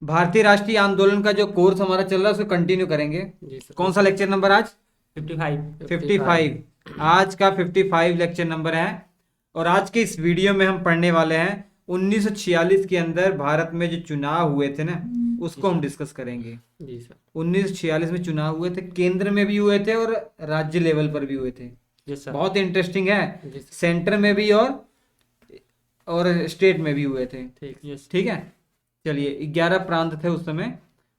भारतीय राष्ट्रीय आंदोलन का जो कोर्स हमारा चल रहा है उसको कंटिन्यू करेंगे। जी सर। कौन सा लेक्चर नंबर आज? 55। 55। आज का 55 लेक्चर नंबर है। और आज के इस वीडियो में हम पढ़ने वाले हैं 1946 के अंदर भारत में जो चुनाव हुए थे ना, उसको हम डिस्कस करेंगे। जी सर। 1946 में चुनाव हुए थे, केंद्र में भी हुए थे और राज्य लेवल पर भी हुए थे। जी सर। बहुत इंटरेस्टिंग है। जी सर। सेंटर में भी और स्टेट में भी हुए थे। ठीक। यस। ठीक है, चलिए 11 प्रांत थे उस समय,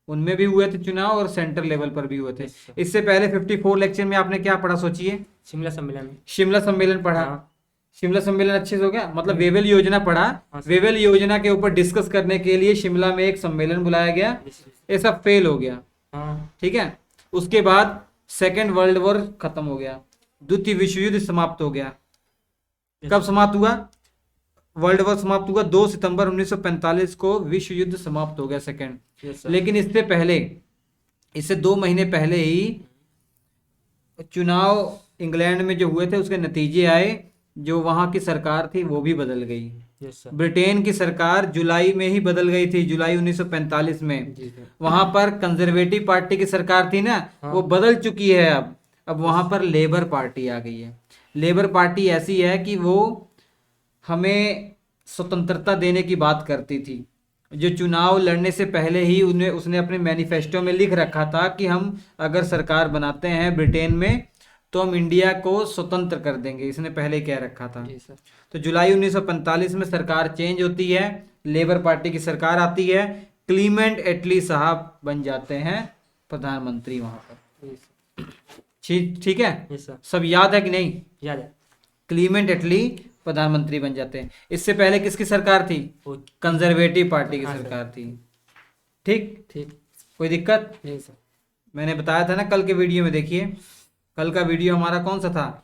उनमें भी हुए थे चुनाव और सेंटर लेवल पर भी हुए थे। Yes, sir. इससे पहले 54 लेक्चर में आपने क्या पढ़ा सोचिए? शिमला सम्मेलन। शिमला सम्मेलन पढ़ा। हाँ। शिमला सम्मेलन अच्छे से हो गया, मतलब वेवेल योजना पढ़ा। हाँ, sir. वेवेल योजना के ऊपर डिस्कस करने के लिए शिमला में एक सम्मेलन बुलाया गया, Yes, yes. ये सब फेल हो गया। हाँ। ठीक है, उसके बाद सेकेंड वर्ल्ड वॉर खत्म हो गया, द्वितीय विश्व युद्ध समाप्त हो गया। कब समाप्त हुआ? वर्ल्ड वॉर समाप्त हुआ 2 सितंबर 1945 को, विश्व युद्ध समाप्त हो गया सेकेंड। Yes, sir. लेकिन इससे 2 महीने पहले ही चुनाव इंग्लैंड में जो हुए थे उसके नतीजे आए, जो वहां की सरकार थी वो भी बदल गई। Yes, sir. ब्रिटेन की सरकार जुलाई में ही बदल गई थी, जुलाई 1945 में। जी सर। वहां पर कंजर्वेटिव पार्टी की सरकार थी ना, हाँ। वो बदल चुकी है अब वहां पर लेबर पार्टी आ गई है। लेबर पार्टी ऐसी है कि वो हमें स्वतंत्रता देने की बात करती थी। जो चुनाव लड़ने से पहले ही उसने अपने मैनिफेस्टो में लिख रखा था कि हम अगर सरकार बनाते हैं ब्रिटेन में तो हम इंडिया को स्वतंत्र कर देंगे, इसने पहले कह रखा था। जी सर। तो जुलाई 1945 में सरकार चेंज होती है, लेबर पार्टी की सरकार आती है, क्लीमेंट एटली साहब बन जाते हैं प्रधानमंत्री वहां पर। जी सर। ठीक है, Yes, sir. सब याद है कि नहीं? याद है। क्लीमेंट एटली प्रधानमंत्री बन जाते हैं। इससे पहले किसकी सरकार थी? वो। कंजर्वेटिव पार्टी की हाँ, सर। सरकार थी। ठीक, ठीक। कोई दिक्कत? नहीं सर। मैंने बताया था ना कल के वीडियो में, देखिए कल का वीडियो हमारा कौन सा था?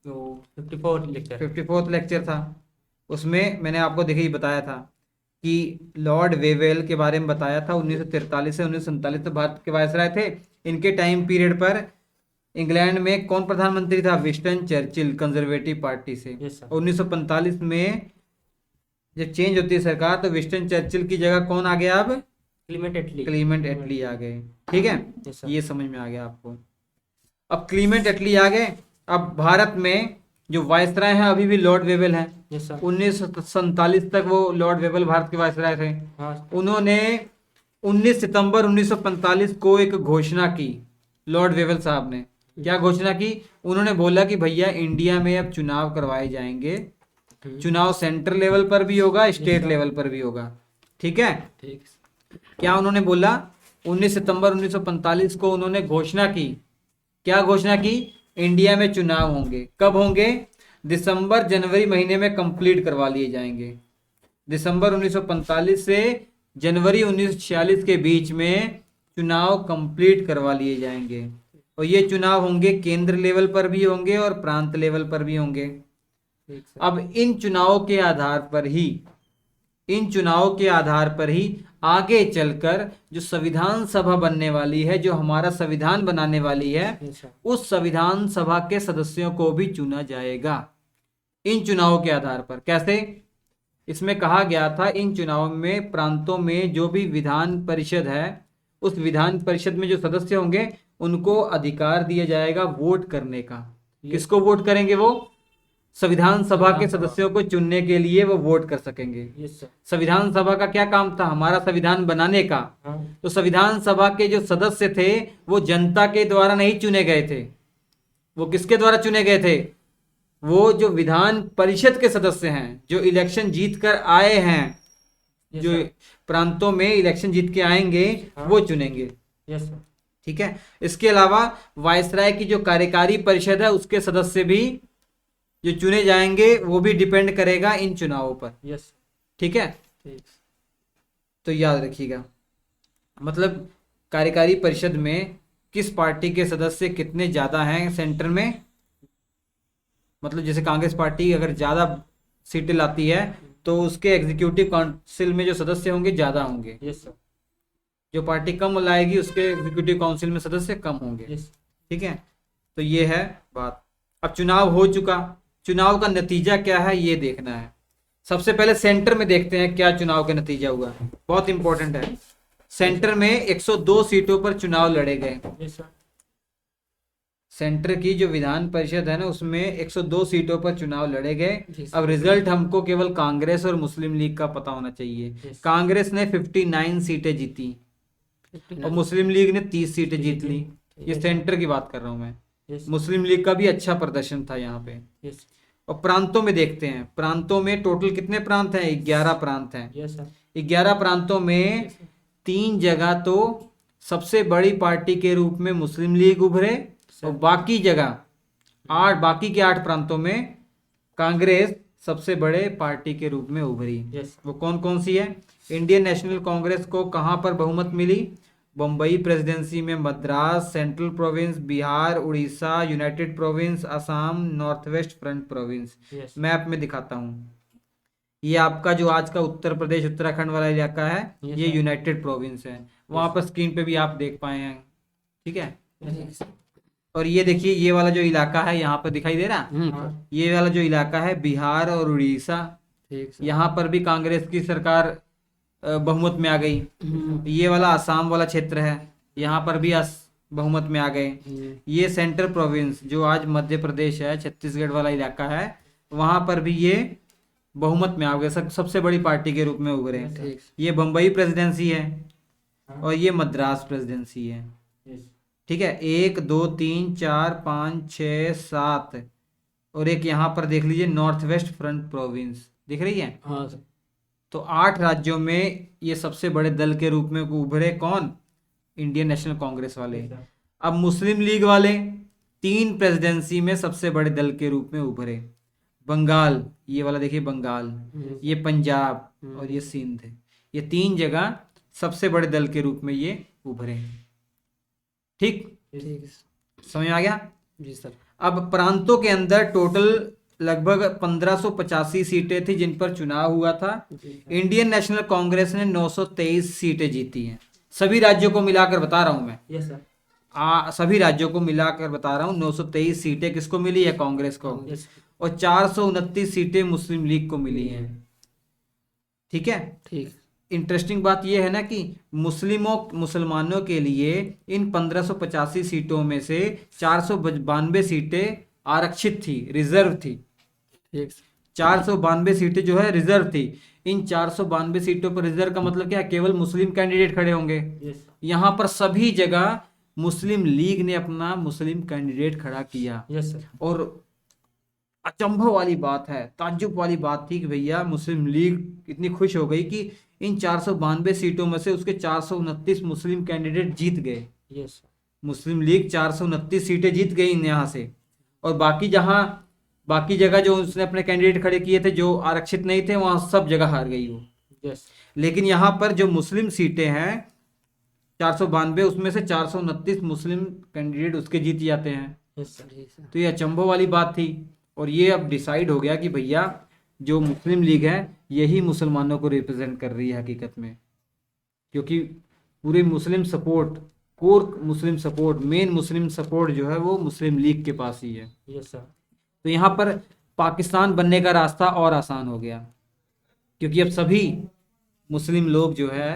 तो 54 लेक्चर। 54th लेक्चर था। उसमें मैंने आपको देखिए बताया था कि लॉर्ड वेवेल के बारे में बताया था। 1943 से 1947 तक भारत के वायसराय थे। इनके टाइम पीरियड पर इंग्लैंड में कौन प्रधानमंत्री था? विंस्टन चर्चिल, कंजर्वेटिव पार्टी से। Yes, sir. 1945 में जब चेंज होती है सरकार तो विंस्टन चर्चिल की जगह कौन आ गया? अब क्लीमेंट एटली। क्लीमेंट एटली आ गए। ठीक है, Yes, sir. ये समझ में आ गया आपको। अब क्लीमेंट एटली आ गए। अब भारत में जो वायसराय हैं अभी भी लॉर्ड वेवेल हैं। Yes, sir. 1947 तक वो लॉर्ड वेवेल भारत के वायसराय थे। हाँ। उन्होंने 19 सितंबर 1945 को एक घोषणा की, लॉर्ड वेवेल साहब ने। क्या घोषणा की? उन्होंने बोला कि भैया इंडिया में अब चुनाव करवाए जाएंगे, चुनाव सेंटर लेवल पर भी होगा, स्टेट लेवल पर भी होगा। ठीक है, ठीक। क्या उन्होंने बोला? 19 सितंबर 1945 को उन्होंने घोषणा की। क्या घोषणा की? इंडिया में चुनाव होंगे। कब होंगे? दिसंबर जनवरी महीने में कंप्लीट करवा लिए जाएंगे। दिसंबर 1945 से जनवरी 1946 के बीच में चुनाव कंप्लीट करवा लिए जाएंगे। और ये चुनाव होंगे केंद्र लेवल पर भी होंगे और प्रांत लेवल पर भी होंगे। ठीक सर। अब इन चुनावों के आधार पर ही आगे चलकर जो संविधान सभा बनने वाली है, जो हमारा संविधान बनाने वाली है, Yes, sir. उस संविधान सभा के सदस्यों को भी चुना जाएगा इन चुनावों के आधार पर। कैसे? इसमें कहा गया था इन चुनावों में प्रांतों में जो भी विधान परिषद है, उस विधान परिषद में जो सदस्य होंगे उनको अधिकार दिया जाएगा वोट करने का। किसको वोट करेंगे? वो संविधान सभा के सदस्यों को चुनने के लिए वो वोट कर सकेंगे। Yes, sir. संविधान सभा का क्या काम था? हमारा संविधान बनाने का। हाँ। तो संविधान सभा के जो सदस्य थे वो जनता के द्वारा नहीं चुने गए थे। वो किसके द्वारा चुने गए थे? वो जो विधान परिषद के सदस्य हैं, जो इलेक्शन जीत कर आए हैं, Yes, जो sir. प्रांतों में इलेक्शन जीत के आएंगे, हाँ। वो चुनेंगे। Yes, sir. ठीक है, इसके अलावा वायसराय की जो कार्यकारी परिषद है उसके सदस्य भी जो चुने जाएंगे वो भी डिपेंड करेगा इन चुनावों पर। Yes, sir. ठीक है, ठीक। तो याद रखिएगा, मतलब कार्यकारी परिषद में किस पार्टी के सदस्य कितने ज्यादा हैं सेंटर में। मतलब जैसे कांग्रेस पार्टी अगर ज्यादा सीटें लाती है तो उसके एग्जीक्यूटिव काउंसिल में जो सदस्य होंगे ज्यादा होंगे। Yes, sir. जो पार्टी कम लाएगी उसके एग्जीक्यूटिव काउंसिल में सदस्य कम होंगे। Yes. ठीक है, तो ये है बात। अब चुनाव हो चुका, चुनाव का नतीजा क्या है ये देखना है। सबसे पहले सेंटर में देखते हैं क्या चुनाव का नतीजा हुआ, बहुत इंपॉर्टेंट है। सेंटर में 102 सीटों पर चुनाव लड़े गए। Yes, sir. सेंटर की जो विधान परिषद है ना उसमें 102 सीटों पर चुनाव लड़े गए। जी, अब रिजल्ट हमको केवल कांग्रेस और मुस्लिम लीग का पता होना चाहिए। Yes. कांग्रेस ने 59 सीटें जीती और मुस्लिम लीग ने 30 सीटें जीत ली। ये Yes. सेंटर की बात कर रहा हूं मैं। Yes. मुस्लिम लीग का भी अच्छा प्रदर्शन था यहाँ पे। Yes. और प्रांतों में देखते हैं, प्रांतों में टोटल कितने प्रांत हैं? 11 प्रांत हैं। Yes, sir. 11 प्रांतों में Yes, sir. 3 जगह तो सबसे बड़ी पार्टी के रूप में मुस्लिम लीग उभरे और बाकी जगह 8 प्रांतों में कांग्रेस सबसे बड़े पार्टी के रूप में उभरी। Yes. वो कौन कौन सी है? इंडियन नेशनल कांग्रेस को कहां पर बहुमत मिली? बम्बई प्रेसिडेंसी में Madras, central province, Bihar, Orissa, United province, Assam, north west front province. Yes. Map में दिखाता हूँ। ये आपका जो आज का उत्तर प्रदेश उत्तराखंड वाला इलाका है, Yes, ये sir. यूनाइटेड प्रोविंस है। वहां पर स्क्रीन पे भी आप देख पाए हैं, ठीक है। Yes. और ये देखिए, ये वाला जो इलाका है यहाँ पर दिखाई दे रहा, हाँ, ये वाला जो इलाका है बिहार और उड़ीसा, ठीक सर। यहाँ पर भी कांग्रेस की सरकार बहुमत में आ गई। ये वाला आसाम वाला क्षेत्र है, यहाँ पर भी बहुमत में आ गए। ये सेंट्रल प्रोविंस जो आज मध्य प्रदेश है, छत्तीसगढ़ वाला इलाका है, वहां पर भी ये बहुमत में आ गए, सबसे बड़ी पार्टी के रूप में उभरे। ठीक। ये बम्बई प्रेसिडेंसी है हाँ। और ये मद्रास प्रेसिडेंसी है, Yes. ठीक है। 1 2 3 4 5 6 7 और एक यहाँ पर देख लीजिए नॉर्थ वेस्ट फ्रंट प्रोविंस, दिख रही है। हाँ सर। तो 8 राज्यों में ये सबसे बड़े दल के रूप में उभरे। कौन? इंडियन नेशनल कांग्रेस वाले। Yes, sir. अब मुस्लिम लीग वाले 3 प्रेसिडेंसी में सबसे बड़े दल के रूप में उभरे। बंगाल, ये वाला देखिए बंगाल, Yes. ये पंजाब और ये सिंध, ये 3 जगह सबसे बड़े दल के रूप में ये उभरे। ठीक, ठीक समझ में आ गया? जी सर। अब प्रांतों के अंदर टोटल लगभग 1585 सीटें थी जिन पर चुनाव हुआ था। इंडियन नेशनल कांग्रेस ने 923 सीटें जीती हैं। सभी राज्यों को मिलाकर बता रहा हूं मैं, यस सर। सभी राज्यों को मिलाकर बता रहा हूं। 923 सीटें किसको मिली है? कांग्रेस को। यस। और 429 सीटें मुस्लिम लीग को मिली हैं, ठीक है। ठीक। इंटरेस्टिंग बात यह है ना कि मुसलमानों के लिए इन 1585 सीटों में से 492 सीटें आरक्षित थी, रिजर्व थी। ठीक। 492 सीटें जो है रिजर्व थी। इन 492 सीटों पर रिजर्व का मतलब क्या है? केवल मुस्लिम कैंडिडेट खड़े होंगे। यस। यहाँ पर सभी जगह मुस्लिम लीग ने अपना मुस्लिम कैंडिडेट खड़ा किया। Yes sir. और अचंभव वाली बात है, ताज्जुब वाली बात थी कि भैया मुस्लिम लीग इतनी खुश हो गई कि इन 492 सीटों में से उसके 429 मुस्लिम कैंडिडेट जीत गए। यस। मुस्लिम लीग 429 सीटें जीत गई यहाँ से। और बाकी जगह जो उसने अपने कैंडिडेट खड़े किए थे जो आरक्षित नहीं थे, वहां सब जगह हार गई वो। यस। लेकिन यहाँ पर जो मुस्लिम सीटें हैं 492, उसमें से 429 मुस्लिम कैंडिडेट उसके जीत जाते हैं। Yes sir. तो ये अचंभव वाली बात थी। और ये अब डिसाइड हो गया कि भैया जो मुस्लिम लीग है यही मुसलमानों को रिप्रेजेंट कर रही है हकीकत में, क्योंकि पूरे Muslim support, core Muslim support, main Muslim support जो है वो मुस्लिम लीग के पास ही है। Yes sir. तो यहाँ पर पाकिस्तान बनने का रास्ता और आसान हो गया, क्योंकि अब सभी मुस्लिम लोग जो है,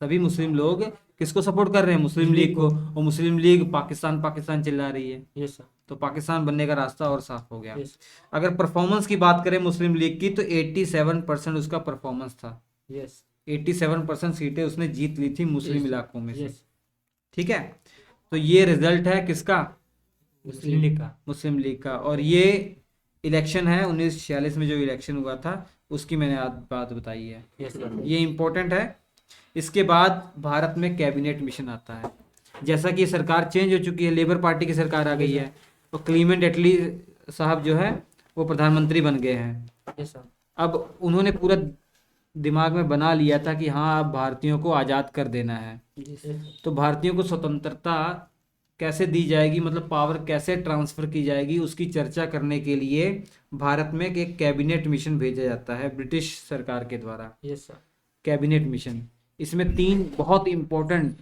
सभी मुस्लिम लोग किसको सपोर्ट कर रहे हैं? मुस्लिम लीग को। और मुस्लिम लीग पाकिस्तान पाकिस्तान चिल्ला रही है, यस सर। तो पाकिस्तान बनने का रास्ता और साफ हो गया। यस। अगर परफॉर्मेंस की बात करें मुस्लिम लीग की तो 87% उसका परफॉर्मेंस था। यस। 87% सीटें उसने जीत ली थी मुस्लिम Yes. इलाकों में से, यस। ठीक है। तो ये रिजल्ट है किसका? मुस्लिम लीग का। मुस्लिम लीग का। और ये इलेक्शन है 1946 में जो इलेक्शन हुआ था उसकी मैंने आज बात बताई है, यस सर। ये इम्पोर्टेंट है। इसके बाद भारत में कैबिनेट मिशन आता है। जैसा कि सरकार चेंज हो चुकी है, लेबर पार्टी की सरकार आ गई है, और क्लीमेंट एटली साहब जो है वो प्रधानमंत्री बन गए हैं। Yes sir. अब उन्होंने पूरा दिमाग में बना लिया था कि हाँ अब भारतीयों को आज़ाद कर देना है। तो भारतीयों को स्वतंत्रता कैसे दी जाएगी, मतलब पावर कैसे ट्रांसफ़र की जाएगी, उसकी चर्चा करने के लिए भारत में एक कैबिनेट मिशन भेजा जाता है ब्रिटिश सरकार के द्वारा। Yes sir. कैबिनेट मिशन, इसमें 3 बहुत इम्पोर्टेंट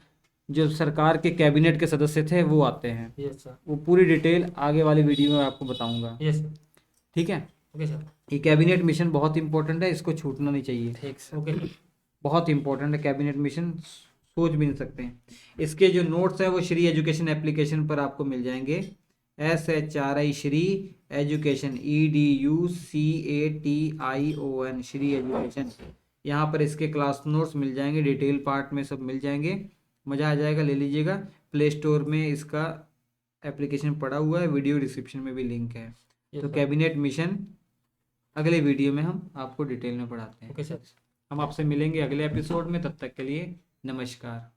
जो सरकार के कैबिनेट के सदस्य थे वो आते हैं। Yes sir. वो पूरी डिटेल आगे वाली वीडियो में आपको बताऊंगा, यस सर। ठीक है। Okay sir. ये कैबिनेट मिशन बहुत इंपॉर्टेंट है, इसको छूटना नहीं चाहिए। ठीक सर। ओके। बहुत इंपॉर्टेंट है कैबिनेट मिशन, सोच भी नहीं सकते हैं। इसके जो नोट्स हैं वो श्री एजुकेशन एप्लीकेशन पर आपको मिल जाएंगे। SHRI Shri education EDUCATION Shri education, यहाँ पर इसके क्लास नोट्स मिल जाएंगे, डिटेल पार्ट में सब मिल जाएंगे, मज़ा आ जाएगा, ले लीजिएगा। प्ले स्टोर में इसका एप्लीकेशन पड़ा हुआ है, वीडियो डिस्क्रिप्शन में भी लिंक है। तो कैबिनेट मिशन अगले वीडियो में हम आपको डिटेल में पढ़ाते हैं। Okay sir. हम आपसे मिलेंगे अगले एपिसोड में, तब तक के लिए नमस्कार।